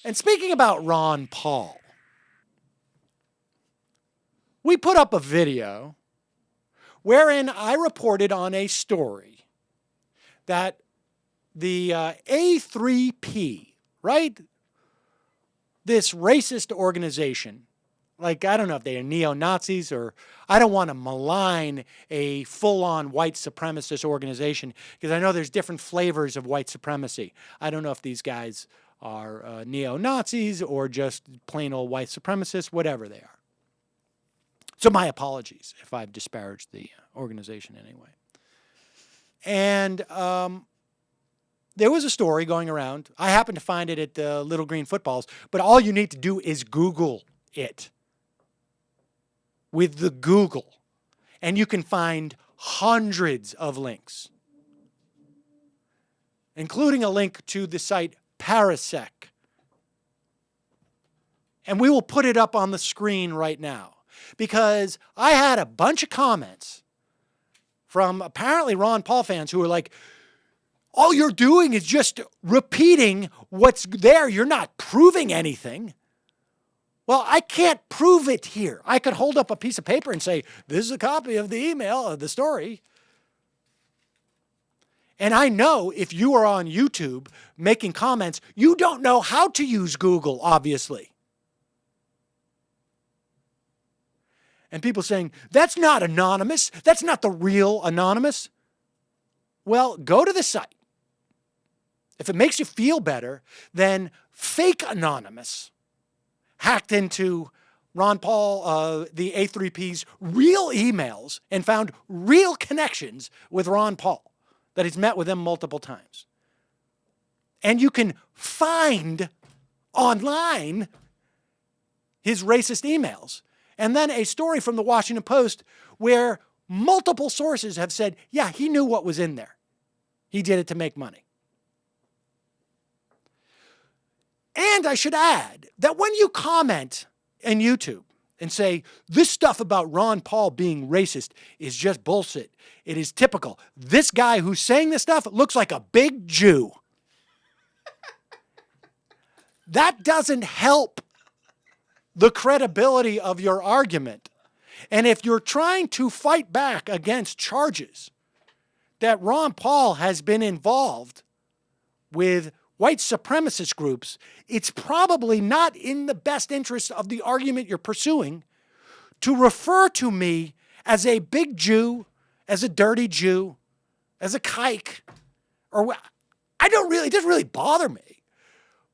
And speaking about Ron Paul, we put up a video wherein I reported on a story that the A3P, right? This racist organization, like, I don't know if they are neo-Nazis or I don't want to malign a full-on white supremacist organization because I know there's different flavors of white supremacy. I don't know if these guys are neo-Nazis or just plain old white supremacists, whatever they are. So my apologies if I've disparaged the organization in any way. And there was a story going around. I happened to find it at Little Green Footballs, but all you need to do is Google it with the Google, and you can find hundreds of links, including a link to the site Parasec. And we will put it up on the screen right now because I had a bunch of comments from apparently Ron Paul fans who were like, all you're doing is just repeating what's there. You're not proving anything. Well, I can't prove it here. I could hold up a piece of paper and say, this is a copy of the email of the story. And I know if you are on YouTube making comments, you don't know how to use Google, obviously. And people saying, that's not anonymous. That's not the real anonymous. Well, go to the site. If it makes you feel better, then fake anonymous hacked into Ron Paul, the A3P's real emails and found real connections with Ron Paul, that he's met with them multiple times. And you can find online his racist emails. And then a story from the Washington Post where multiple sources have said, yeah, he knew what was in there. He did it to make money. And I should add that when you comment on YouTube and say, this stuff about Ron Paul being racist is just bullshit, it is typical. This guy who's saying this stuff looks like a big Jew. That doesn't help the credibility of your argument. And if you're trying to fight back against charges that Ron Paul has been involved with white supremacist groups, it's probably not in the best interest of the argument you're pursuing to refer to me as a big Jew, as a dirty Jew, as a kike, or it doesn't really bother me.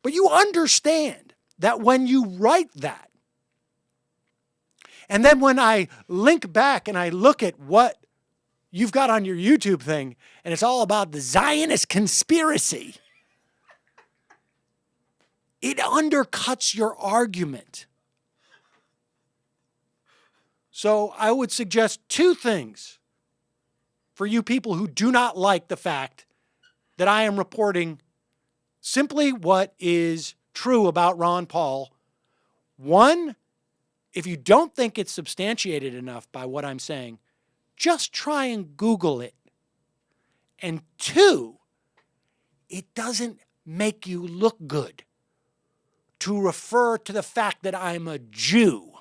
But you understand that when you write that, and then when I link back and I look at what you've got on your YouTube thing, and it's all about the Zionist conspiracy, it undercuts your argument. So I would suggest two things for you people who do not like the fact that I am reporting simply what is true about Ron Paul. One, if you don't think it's substantiated enough by what I'm saying, just try and Google it. And two, it doesn't make you look good to refer to the fact that I'm a Jew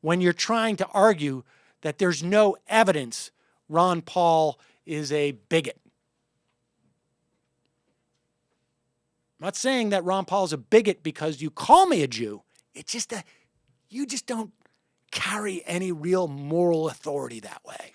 when you're trying to argue that there's no evidence Ron Paul is a bigot. I'm not saying that Ron Paul is a bigot because you call me a Jew. It's just that you just don't carry any real moral authority that way.